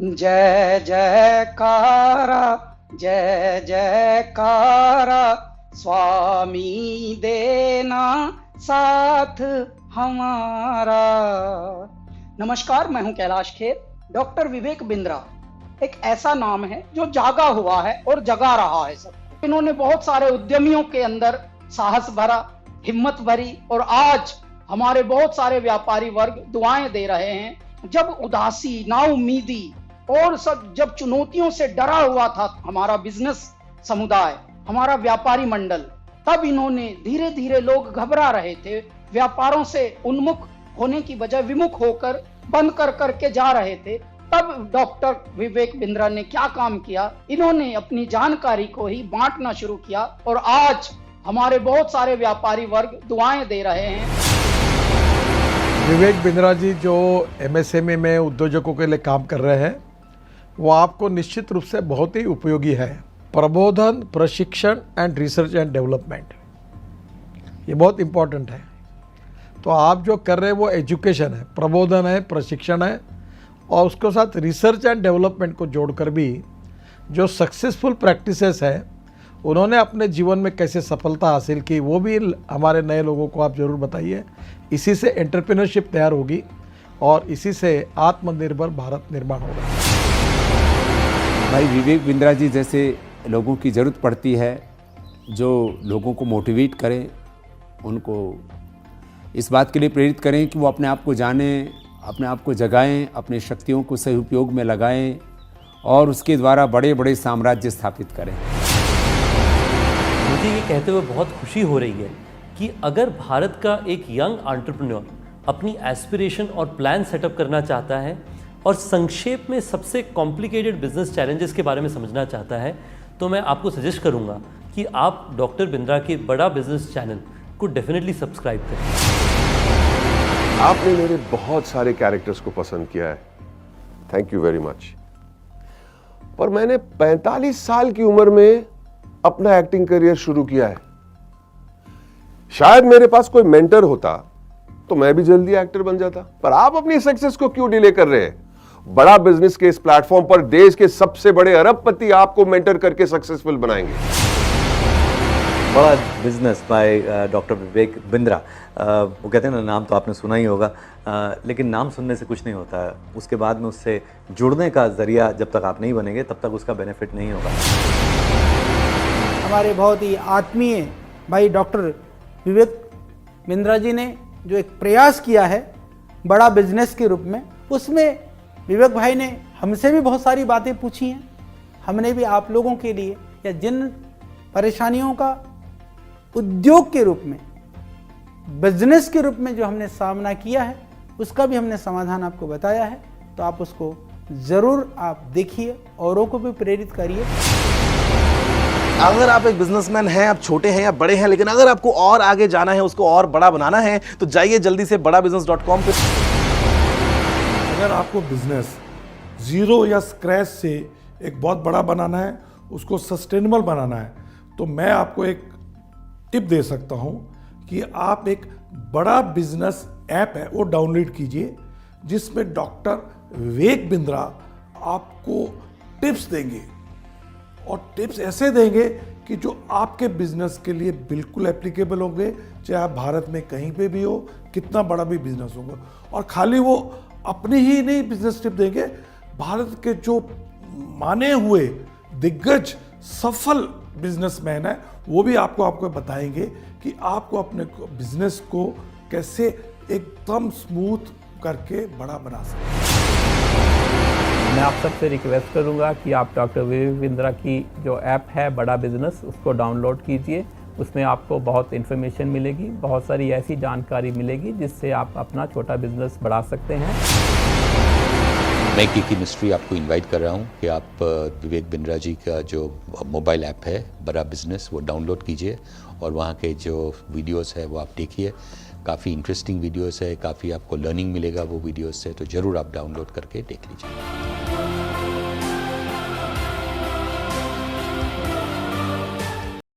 जय जयकारा, जय जयकारा, स्वामी देना साथ हमारा। नमस्कार, मैं हूं कैलाश खेर। डॉक्टर विवेक बिंद्रा एक ऐसा नाम है जो जागा हुआ है और जगा रहा है सबको। इन्होंने बहुत सारे उद्यमियों के अंदर साहस भरा, हिम्मत भरी, और आज हमारे बहुत सारे व्यापारी वर्ग दुआएं दे रहे हैं। जब उदासी, नाउमीदी और सब जब चुनौतियों से डरा हुआ था हमारा बिजनेस समुदाय, हमारा व्यापारी मंडल, तब इन्होंने धीरे धीरे, लोग घबरा रहे थे, व्यापारों से उन्मुख होने की बजाय विमुख होकर बंद कर करके जा रहे थे, तब डॉक्टर विवेक बिंद्रा ने क्या काम किया, इन्होंने अपनी जानकारी को ही बांटना शुरू किया और आज हमारे बहुत सारे व्यापारी वर्ग दुआएं दे रहे हैं। विवेक बिंद्रा जी जो एमएसएमई में उद्योजकों के लिए काम कर रहे हैं, वो आपको निश्चित रूप से बहुत ही उपयोगी है। प्रबोधन, प्रशिक्षण एंड रिसर्च एंड डेवलपमेंट, ये बहुत इम्पोर्टेंट है। तो आप जो कर रहे हैं वो एजुकेशन है, प्रबोधन है, प्रशिक्षण है, और उसके साथ रिसर्च एंड डेवलपमेंट को जोड़कर भी जो सक्सेसफुल प्रैक्टिसेस है, उन्होंने अपने जीवन में कैसे सफलता हासिल की, वो भी हमारे नए लोगों को आप ज़रूर बताइए। इसी से एंटरप्रेन्योरशिप तैयार होगी और इसी से आत्मनिर्भर भारत निर्माण होगा। भाई विवेक बिंद्रा जी जैसे लोगों की ज़रूरत पड़ती है, जो लोगों को मोटिवेट करें, उनको इस बात के लिए प्रेरित करें कि वो अपने आप को जानें, अपने आप को जगाएं, अपनी शक्तियों को सही उपयोग में लगाएं और उसके द्वारा बड़े बड़े साम्राज्य स्थापित करें। मुझे ये कहते हुए बहुत खुशी हो रही है कि अगर भारत का एक यंग एंटरप्रेन्योर अपनी एस्पिरेशन और प्लान सेटअप करना चाहता है और संक्षेप में सबसे कॉम्प्लिकेटेड बिजनेस चैलेंजेस के बारे में समझना चाहता है, तो मैं आपको सजेस्ट करूंगा कि आप डॉक्टर बिंद्रा के बड़ा बिजनेस चैनल को डेफिनेटली सब्सक्राइब करें। आपने मेरे बहुत सारे कैरेक्टर्स को पसंद किया है, थैंक यू वेरी मच। पर मैंने 45 साल की उम्र में अपना एक्टिंग करियर शुरू किया है। शायद मेरे पास कोई मेंटर होता तो मैं भी जल्दी एक्टर बन जाता। पर आप अपनी सक्सेस को क्यों डिले कर रहे हैं? बड़ा बिजनेस के इस प्लेटफॉर्म पर देश के सबसे बड़े अरबपति आपको मेंटर करके सक्सेसफुल बनाएंगे। बड़ा business by doctor Vivek Bindra. वो कहते हैं ना, नाम तो आपने सुना ही होगा, लेकिन नाम सुनने से कुछ नहीं होता है। उसके बाद में उससे जुड़ने का जरिया जब तक आप नहीं बनेंगे तब तक उसका बेनिफिट नहीं होगा। हमारे बहुत ही आत्मीय भाई डॉक्टर विवेक बिंद्रा जी ने जो एक प्रयास किया है बड़ा बिजनेस के रूप में, उसमें विवेक भाई ने हमसे भी बहुत सारी बातें पूछी हैं। हमने भी आप लोगों के लिए, या जिन परेशानियों का उद्योग के रूप में, बिजनेस के रूप में जो हमने सामना किया है, उसका भी हमने समाधान आपको बताया है। तो आप उसको ज़रूर आप देखिए, औरों को भी प्रेरित करिए। अगर आप एक बिजनेसमैन हैं, आप छोटे हैं या बड़े हैं, लेकिन अगर आपको और आगे जाना है, उसको और बड़ा बनाना है, तो जाइए जल्दी से badabusiness.com पे। अगर आपको बिजनेस जीरो या स्क्रैच से एक बहुत बड़ा बनाना है, उसको सस्टेनेबल बनाना है, तो मैं आपको एक टिप दे सकता हूं कि आप एक बड़ा बिजनेस ऐप है वो डाउनलोड कीजिए, जिसमें डॉक्टर विवेक बिंद्रा आपको टिप्स देंगे, और टिप्स ऐसे देंगे कि जो आपके बिजनेस के लिए बिल्कुल एप्लीकेबल होंगे, चाहे आप भारत में कहीं पे भी हो, कितना बड़ा भी बिजनेस होगा। और खाली वो अपनी ही नहीं बिजनेस टिप देंगे, भारत के जो माने हुए दिग्गज सफल बिजनेसमैन है, वो भी आपको बताएंगे कि आपको अपने बिजनेस को कैसे एकदम स्मूथ करके बड़ा बना सकते हैं। मैं आप सबसे रिक्वेस्ट करूंगा कि आप डॉक्टर विवेक बिंद्रा की जो ऐप है बड़ा बिजनेस, उसको डाउनलोड कीजिए। उसमें आपको बहुत इन्फॉर्मेशन मिलेगी, बहुत सारी ऐसी जानकारी मिलेगी जिससे आप अपना छोटा बिजनेस बढ़ा सकते हैं। मैं की मिस्ट्री आपको इनवाइट कर रहा हूं कि आप विवेक बिंद्रा जी का जो मोबाइल ऐप है बड़ा बिजनेस, वो डाउनलोड कीजिए और वहाँ के जो वीडियोस है वो आप देखिए। काफ़ी इंटरेस्टिंग वीडियोस है, काफ़ी आपको लर्निंग मिलेगा वो वीडियोस से, तो ज़रूर आप डाउनलोड करके देख लीजिए।